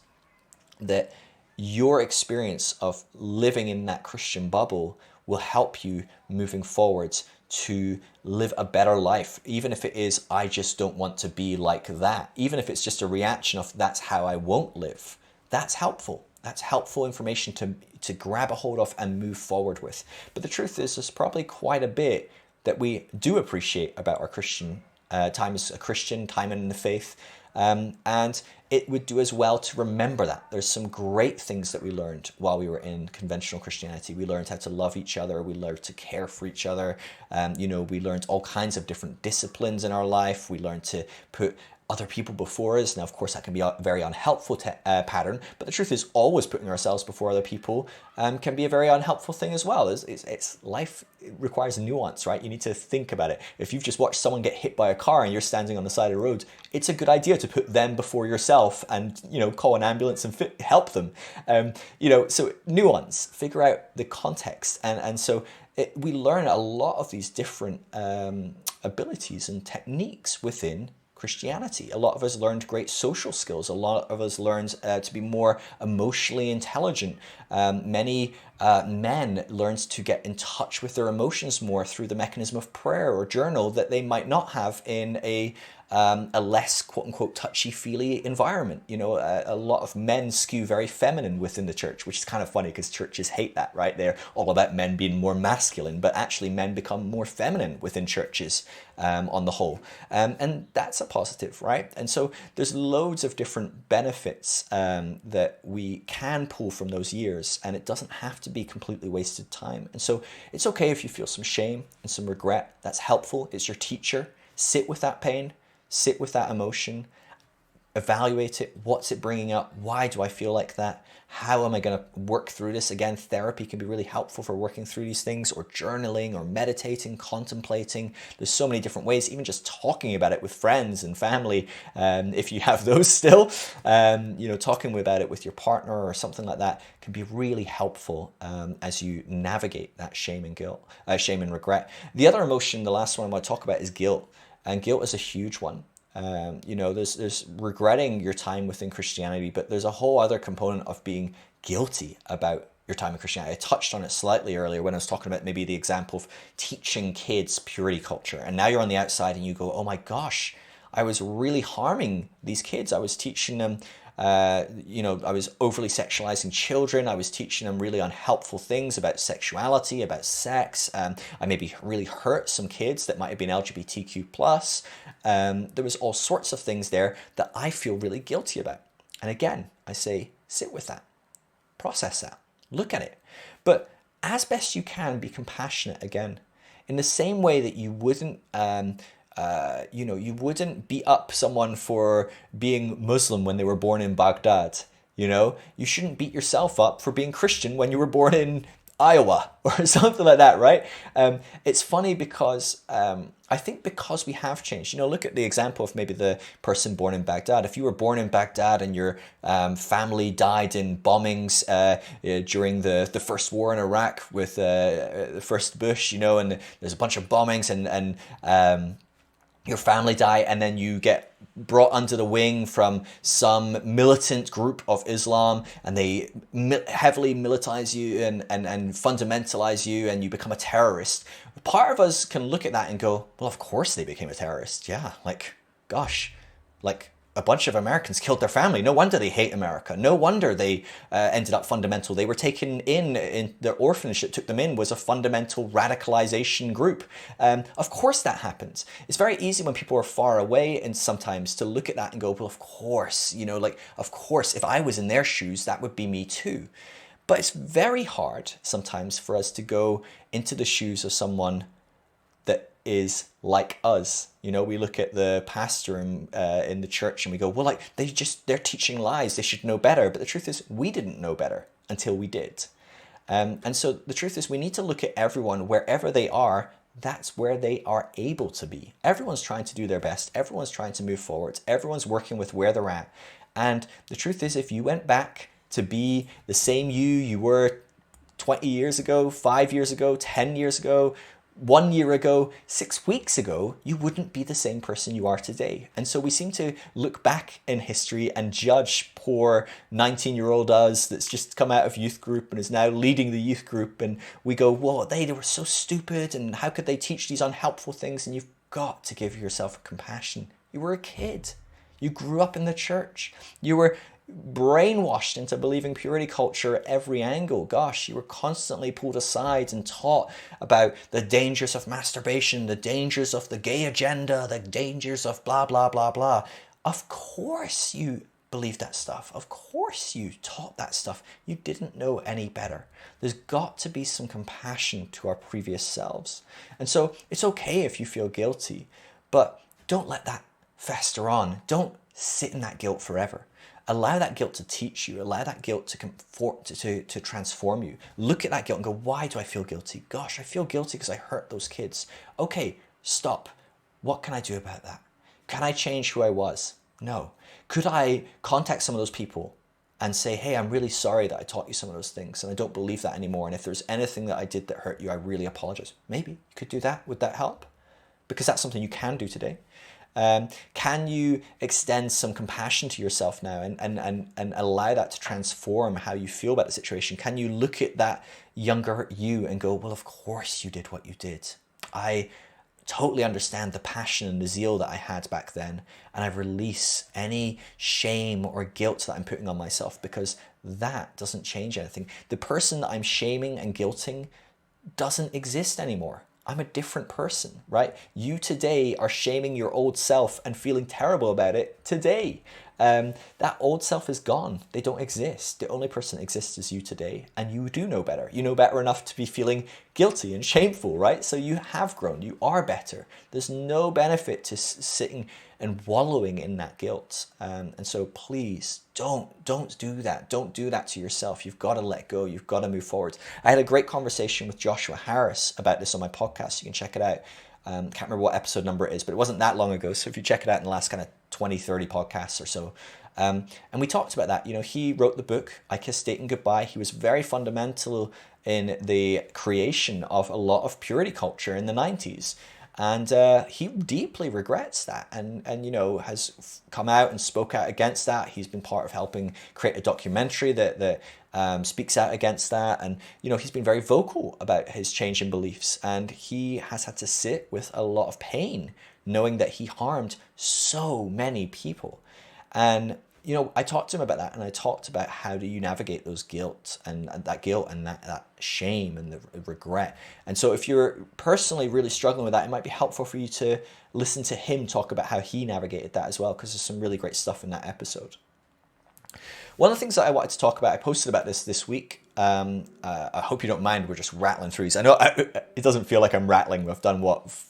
that your experience of living in that Christian bubble will help you moving forwards to live a better life, even if it is, I just don't want to be like that. Even if it's just a reaction of, that's how I won't live. That's helpful. That's helpful information to grab a hold of and move forward with. But the truth is, there's probably quite a bit that we do appreciate about our Christian time as a Christian, time in the faith. And it would do as well to remember that. There's some great things that we learned while we were in conventional Christianity. We learned how to love each other. We learned to care for each other. We learned all kinds of different disciplines in our life. We learned to put other people before us. Now, of course, that can be a very unhelpful pattern, but the truth is, always putting ourselves before other people can be a very unhelpful thing as well. It's life requires nuance, right? You need to think about it. If you've just watched someone get hit by a car and you're standing on the side of the road, it's a good idea to put them before yourself and call an ambulance and help them. So nuance, figure out the context, and so we learn a lot of these different abilities and techniques within Christianity. A lot of us learned great social skills. A lot of us learned to be more emotionally intelligent. Many men learned to get in touch with their emotions more through the mechanism of prayer or journal that they might not have in a less quote-unquote touchy-feely environment. A lot of men skew very feminine within the church, which is kind of funny because churches hate that, right? They're all about men being more masculine, but actually men become more feminine within churches on the whole. And that's a positive, right? And so there's loads of different benefits that we can pull from those years, and it doesn't have to be completely wasted time. And so it's okay if you feel some shame and some regret. That's helpful. It's your teacher. Sit with that pain. Sit with that emotion, evaluate it. What's it bringing up? Why do I feel like that? How am I going to work through this? Again, therapy can be really helpful for working through these things, or journaling, or meditating, contemplating. There's so many different ways, even just talking about it with friends and family, if you have those still. Talking about it with your partner or something like that can be really helpful as you navigate that shame and regret. The other emotion, the last one I want to talk about, is guilt. And guilt is a huge one. There's regretting your time within Christianity, but there's a whole other component of being guilty about your time in Christianity. I touched on it slightly earlier when I was talking about maybe the example of teaching kids purity culture. And now you're on the outside and you go, oh my gosh, I was really harming these kids. I was teaching them, I was overly sexualizing children. I was teaching them really unhelpful things about sexuality, about sex. I maybe really hurt some kids that might have been LGBTQ+. There was all sorts of things there that I feel really guilty about. And again, I say, sit with that, process that, look at it. But as best you can, be compassionate again. In the same way that you wouldn't you wouldn't beat up someone for being Muslim when they were born in Baghdad. You shouldn't beat yourself up for being Christian when you were born in Iowa or something like that, right? It's funny because I think because we have changed. Look at the example of maybe the person born in Baghdad. If you were born in Baghdad and your family died in bombings during the first war in Iraq with the first Bush, and there's a bunch of bombings and your family die, and then you get brought under the wing from some militant group of Islam, and they heavily militarize you and fundamentalize you, and you become a terrorist. Part of us can look at that and go, well, of course they became a terrorist. Yeah, gosh, a bunch of Americans killed their family. No wonder they hate America. No wonder they ended up fundamental. They were taken in their orphanage that took them in was a fundamental radicalization group. Of course that happens. It's very easy when people are far away and sometimes to look at that and go, well, of course, of course, if I was in their shoes, that would be me too. But it's very hard sometimes for us to go into the shoes of someone that is like us. We look at the pastor in the church and we go, well, they're teaching lies. They should know better. But the truth is, we didn't know better until we did. And so the truth is, we need to look at everyone wherever they are. That's where they are able to be. Everyone's trying to do their best. Everyone's trying to move forward. Everyone's working with where they're at. And the truth is, if you went back to be the same you were 20 years ago, 5 years ago, 10 years ago, 1 year ago, 6 weeks ago, you wouldn't be the same person you are today. And so we seem to look back in history and judge poor 19-year-old us that's just come out of youth group and is now leading the youth group. And we go, whoa, they were so stupid. And how could they teach these unhelpful things? And you've got to give yourself compassion. You were a kid. You grew up in the church. You were brainwashed into believing purity culture at every angle. Gosh, you were constantly pulled aside and taught about the dangers of masturbation, the dangers of the gay agenda, the dangers of blah, blah, blah, blah. Of course you believed that stuff. Of course you taught that stuff. You didn't know any better. There's got to be some compassion to our previous selves. And so it's okay if you feel guilty, but don't let that fester on. Don't sit in that guilt forever. Allow that guilt to teach you. Allow that guilt to transform you. Look at that guilt and go, why do I feel guilty? Gosh, I feel guilty because I hurt those kids. Okay, stop. What can I do about that? Can I change who I was? No. Could I contact some of those people and say, hey, I'm really sorry that I taught you some of those things and I don't believe that anymore. And if there's anything that I did that hurt you, I really apologize. Maybe you could do that. Would that help? Because that's something you can do today. Can you extend some compassion to yourself now and allow that to transform how you feel about the situation? Can you look at that younger you and go, well, of course you did what you did. I totally understand the passion and the zeal that I had back then, and I release any shame or guilt that I'm putting on myself, because that doesn't change anything. The person that I'm shaming and guilting doesn't exist anymore. I'm a different person, right? You today are shaming your old self and feeling terrible about it today. That old self is gone. They don't exist. The only person that exists is you today, and you do know better. You know better enough to be feeling guilty and shameful, right? So you have grown. You are better. There's no benefit to sitting and wallowing in that guilt. And so please don't do that. Don't do that to yourself. You've got to let go. You've got to move forward. I had a great conversation with Joshua Harris about this on my podcast. You can check it out. Can't remember what episode number it is, but it wasn't that long ago. So if you check it out in the last kind of 20, 30 podcasts or so. And we talked about that. You know, he wrote the book, I Kissed Satan Goodbye. He was very fundamental in the creation of a lot of purity culture in the 90s. And he deeply regrets that, and has come out and spoke out against that. He's been part of helping create a documentary that speaks out against that, and he's been very vocal about his change in beliefs, and he has had to sit with a lot of pain knowing that he harmed so many people. And I talked to him about that, and I talked about how do you navigate those guilt and that guilt and that shame and the regret. And so if you're personally really struggling with that, it might be helpful for you to listen to him talk about how he navigated that as well, because there's some really great stuff in that episode. One of the things that I wanted to talk about, I posted about this week. I hope you don't mind, we're just rattling through these. I know it doesn't feel like I'm rattling. We've done,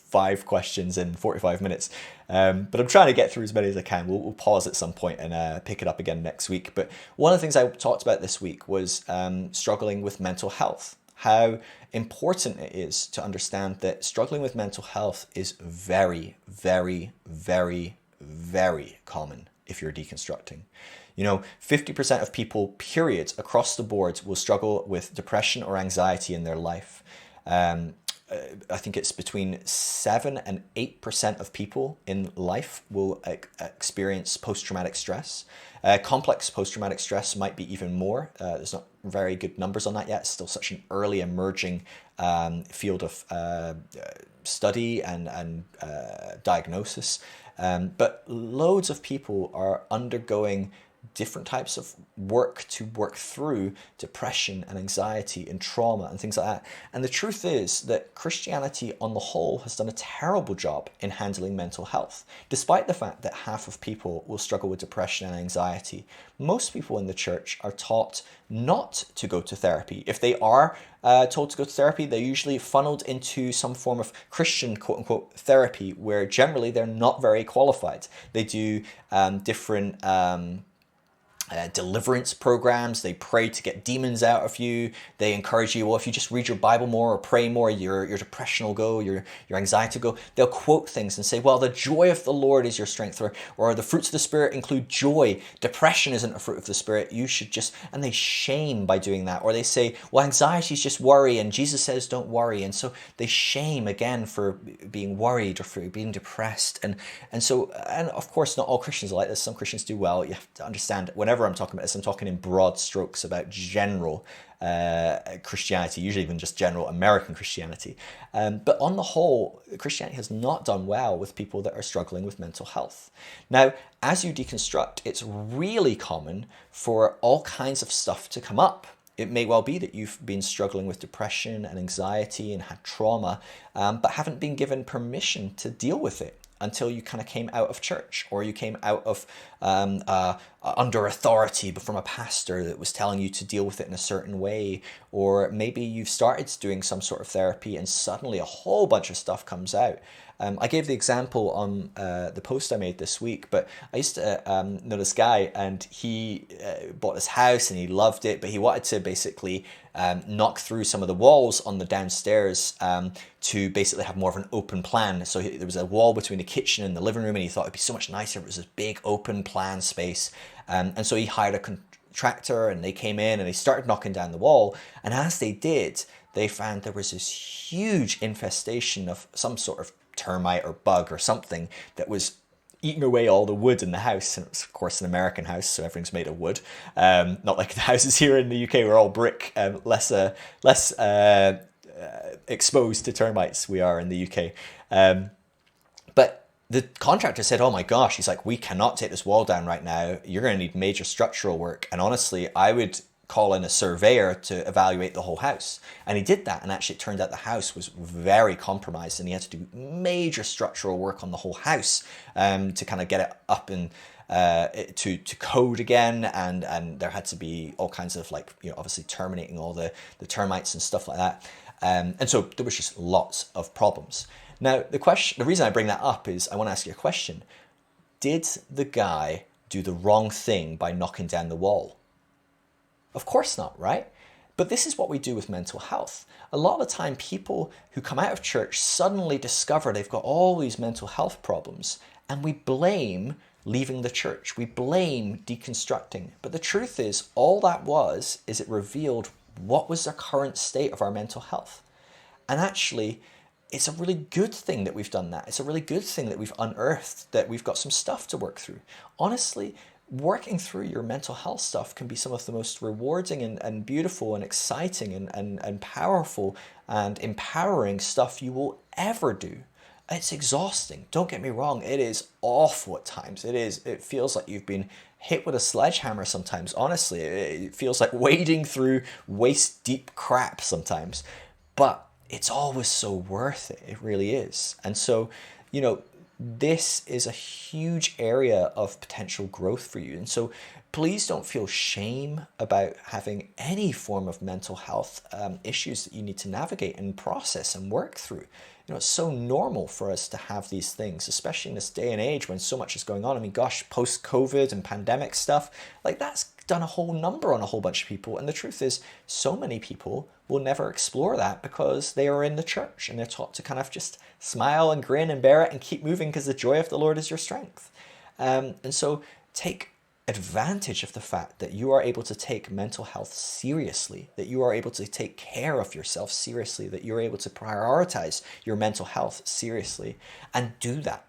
5 questions in 45 minutes. But I'm trying to get through as many as I can. We'll pause at some point and pick it up again next week. But one of the things I talked about this week was struggling with mental health. How important it is to understand that struggling with mental health is very, very, very, very common if you're deconstructing. 50% of people, period, across the board will struggle with depression or anxiety in their life. I think it's between 7 and 8% of people in life will experience post-traumatic stress. Complex post-traumatic stress might be even more. There's not very good numbers on that yet. It's still such an early emerging field of study and diagnosis. But loads of people are undergoing different types of work to work through depression and anxiety and trauma and things like that. And the truth is that Christianity on the whole has done a terrible job in handling mental health. Despite the fact that half of people will struggle with depression and anxiety, most people in the church are taught not to go to therapy. If they are told to go to therapy, they're usually funneled into some form of Christian quote-unquote therapy, where generally they're not very qualified. They do different deliverance programs. They pray to get demons out of you. They encourage you, well, if you just read your Bible more or pray more, your depression will go, your anxiety will go. They'll quote things and say, well, the joy of the Lord is your strength, or the fruits of the Spirit include joy. Depression isn't a fruit of the Spirit. You should just, and they shame by doing that. Or they say, well, anxiety is just worry, and Jesus says don't worry. And so they shame again for being worried or for being depressed. And of course, not all Christians are like this. Some Christians do well. You have to understand, whenever I'm talking about this, I'm talking in broad strokes about general Christianity, usually even just general American Christianity. But on the whole, Christianity has not done well with people that are struggling with mental health. Now, as you deconstruct, it's really common for all kinds of stuff to come up. It may well be that you've been struggling with depression and anxiety and had trauma, but haven't been given permission to deal with it until you kind of came out of church, or you came out of under authority from a pastor that was telling you to deal with it in a certain way. Or maybe you've started doing some sort of therapy and suddenly a whole bunch of stuff comes out. I gave the example on the post I made this week, but I used to know this guy, and he bought this house and he loved it, but he wanted to basically knock through some of the walls on the downstairs to basically have more of an open plan. So there was a wall between the kitchen and the living room, and he thought it'd be so much nicer if it was this big open plan space. And so he hired a contractor, and they came in and they started knocking down the wall. And as they did, they found there was this huge infestation of some sort of termite or bug or something that was eating away all the wood in the house. And it was, of course, an American house, so everything's made of wood. Not like the houses here in the UK, we're all brick, less exposed to termites we are in the UK. But the contractor said, oh my gosh, he's like, we cannot take this wall down right now. You're going to need major structural work. And honestly, I would call in a surveyor to evaluate the whole house. And he did that, and actually it turned out the house was very compromised, and he had to do major structural work on the whole house to kind of get it up and to code again, and there had to be all kinds of, like, obviously terminating all the termites and stuff like that. And so there was just lots of problems. Now, the reason I bring that up is I want to ask you a question. Did the guy do the wrong thing by knocking down the wall? Of course not, right? But this is what we do with mental health. A lot of the time, people who come out of church suddenly discover they've got all these mental health problems, and we blame leaving the church. We blame deconstructing. But the truth is, all that was is it revealed what was the current state of our mental health. And actually, it's a really good thing that we've done that. It's a really good thing that we've unearthed, that we've got some stuff to work through. Honestly, working through your mental health stuff can be some of the most rewarding and beautiful and exciting and powerful and empowering stuff you will ever do. It's exhausting. Don't get me wrong. It is awful at times. It feels like you've been hit with a sledgehammer sometimes. Honestly, it feels like wading through waist deep crap sometimes. But it's always so worth it. It really is. And so, this is a huge area of potential growth for you. And so please don't feel shame about having any form of mental health issues that you need to navigate and process and work through. It's so normal for us to have these things, especially in this day and age when so much is going on. I mean, gosh, post-COVID and pandemic stuff, like that's done a whole number on a whole bunch of people. And the truth is, so many people will never explore that because they are in the church and they're taught to kind of just smile and grin and bear it and keep moving because the joy of the Lord is your strength. And so take advantage of the fact that you are able to take mental health seriously, that you are able to take care of yourself seriously, that you're able to prioritize your mental health seriously, and do that.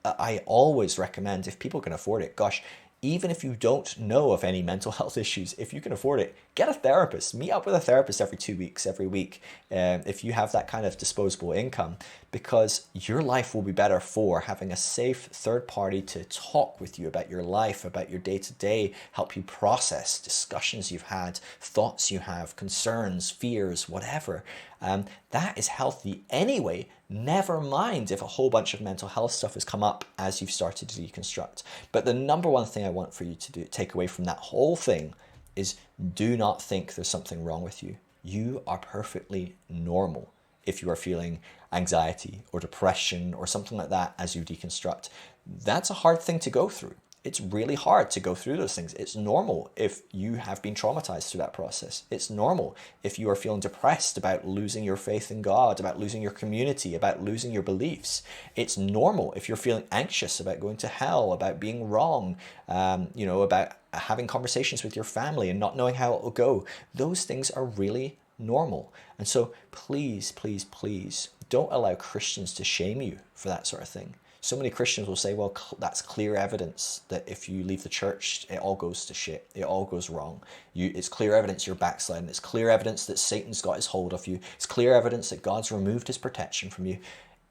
I always recommend, if people can afford it, gosh, even if you don't know of any mental health issues, if you can afford it, get a therapist. Meet up with a therapist every 2 weeks, every week, if you have that kind of disposable income, because your life will be better for having a safe third party to talk with you about your life, about your day-to-day, help you process discussions you've had, thoughts you have, concerns, fears, whatever. That is healthy anyway. Never mind if a whole bunch of mental health stuff has come up as you've started to deconstruct. But the number one thing I want for you to take away from that whole thing is, do not think there's something wrong with you. You are perfectly normal if you are feeling anxiety or depression or something like that as you deconstruct. That's a hard thing to go through. It's really hard to go through those things. It's normal if you have been traumatized through that process. It's normal if you are feeling depressed about losing your faith in God, about losing your community, about losing your beliefs. It's normal if you're feeling anxious about going to hell, about being wrong, about having conversations with your family and not knowing how it will go. Those things are really normal. And so please, please, please don't allow Christians to shame you for that sort of thing. So many Christians will say, well, that's clear evidence that if you leave the church, it all goes to shit. It all goes wrong. It's clear evidence you're backsliding. It's clear evidence that Satan's got his hold of you. It's clear evidence that God's removed his protection from you.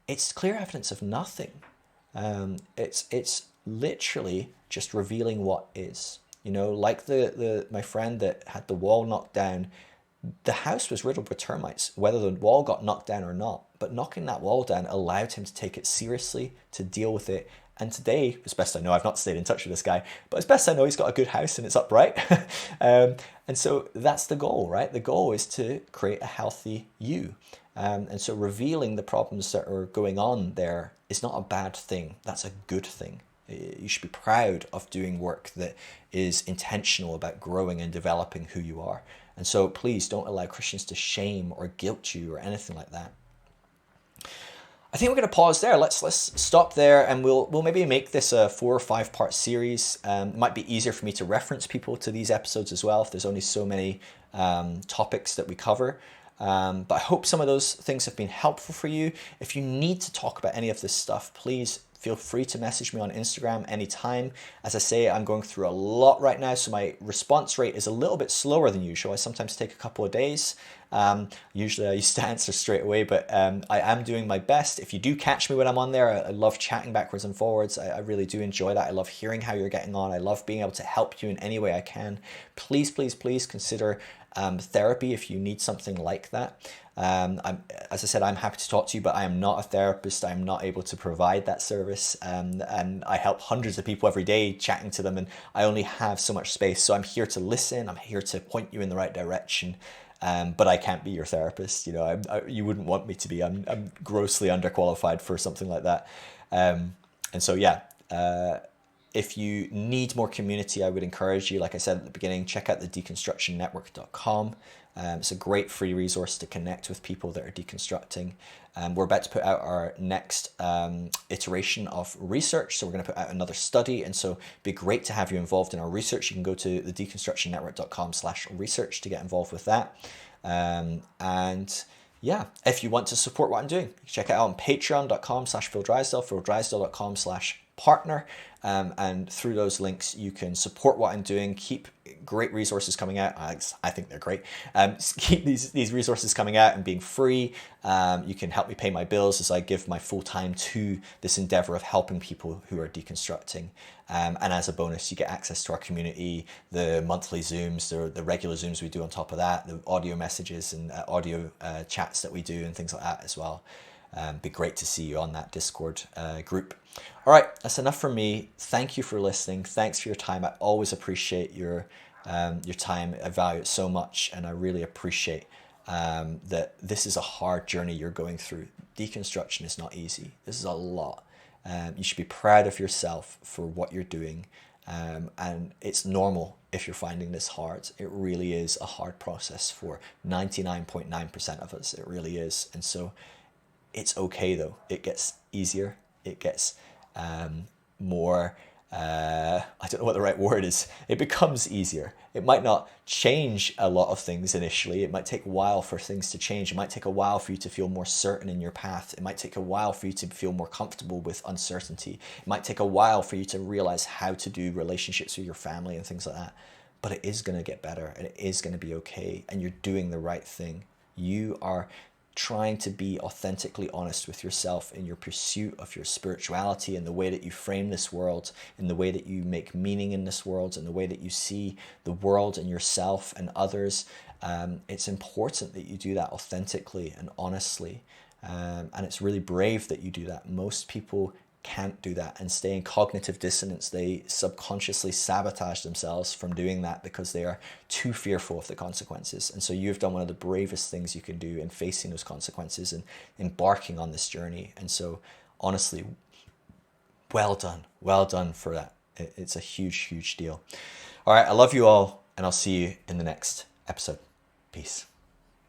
It's clear evidence of nothing. It's literally just revealing what is. Like my friend that had the wall knocked down, the house was riddled with termites, whether the wall got knocked down or not. But knocking that wall down allowed him to take it seriously, to deal with it. And today, as best I know, I've not stayed in touch with this guy, but as best I know, he's got a good house and it's upright. And so that's the goal, right? The goal is to create a healthy you. And so revealing the problems that are going on there is not a bad thing. That's a good thing. You should be proud of doing work that is intentional about growing and developing who you are. And so please don't allow Christians to shame or guilt you or anything like that. I think we're going to pause there. Let's stop there, and we'll maybe make this a 4 or 5 part series. It might be easier for me to reference people to these episodes as well if there's only so many topics that we cover. But I hope some of those things have been helpful for you. If you need to talk about any of this stuff, please feel free to message me on Instagram anytime. As I say, I'm going through a lot right now, so my response rate is a little bit slower than usual. I sometimes take a couple of days. Usually I used to answer straight away, but I am doing my best. If you do catch me when I'm on there, I love chatting backwards and forwards. I really do enjoy that. I love hearing how you're getting on. I love being able to help you in any way I can. Please, please, please consider therapy if you need something like that. As I said, I'm happy to talk to you, but I am not a therapist. I'm not able to provide that service. And I help hundreds of people every day, chatting to them, and I only have so much space. So I'm here to listen. I'm here to point you in the right direction. But I can't be your therapist. You wouldn't want me to be. I'm grossly underqualified for something like that. And so, yeah. If you need more community, I would encourage you, like I said at the beginning, check out the deconstructionnetwork.com. It's a great free resource to connect with people that are deconstructing. We're about to put out our next iteration of research. So we're going to put out another study. And so it'd be great to have you involved in our research. You can go to the deconstructionnetwork.com/research to get involved with that. And yeah, if you want to support what I'm doing, check it out on patreon.com/PhilDrysdale, PhilDrysdale.com/partner. And through those links, you can support what I'm doing, keep great resources coming out. I think they're great. Keep these resources coming out and being free. You can help me pay my bills as I give my full time to this endeavor of helping people who are deconstructing. And as a bonus, you get access to our community, the monthly Zooms, the regular Zooms we do on top of that, the audio messages and audio chats that we do and things like that as well. Be great to see you on that Discord group. All right, that's enough from me. Thank you for listening. Thanks for your time. I always appreciate your time. I value it so much, and I really appreciate that this is a hard journey you're going through. Deconstruction is not easy. This is a lot. You should be proud of yourself for what you're doing, and it's normal if you're finding this hard. It really is a hard process for 99.9% of us. It really is, and so it's okay though. It gets easier. It gets more, I don't know what the right word is. It becomes easier. It might not change a lot of things initially. It might take a while for things to change. It might take a while for you to feel more certain in your path. It might take a while for you to feel more comfortable with uncertainty. It might take a while for you to realize how to do relationships with your family and things like that. But it is going to get better, and it is going to be okay, and you're doing the right thing. You are trying to be authentically honest with yourself in your pursuit of your spirituality and the way that you frame this world, in the way that you make meaning in this world, and the way that you see the world and yourself and others. It's important that you do that authentically and honestly. And it's really brave that you do that. Most people can't do that and stay in cognitive dissonance. They subconsciously sabotage themselves from doing that because they are too fearful of the consequences. And so you've done one of the bravest things you can do in facing those consequences and embarking on this journey. And so honestly, well done for that. It's a huge deal. All right, I love you all, and I'll see you in the next episode. Peace.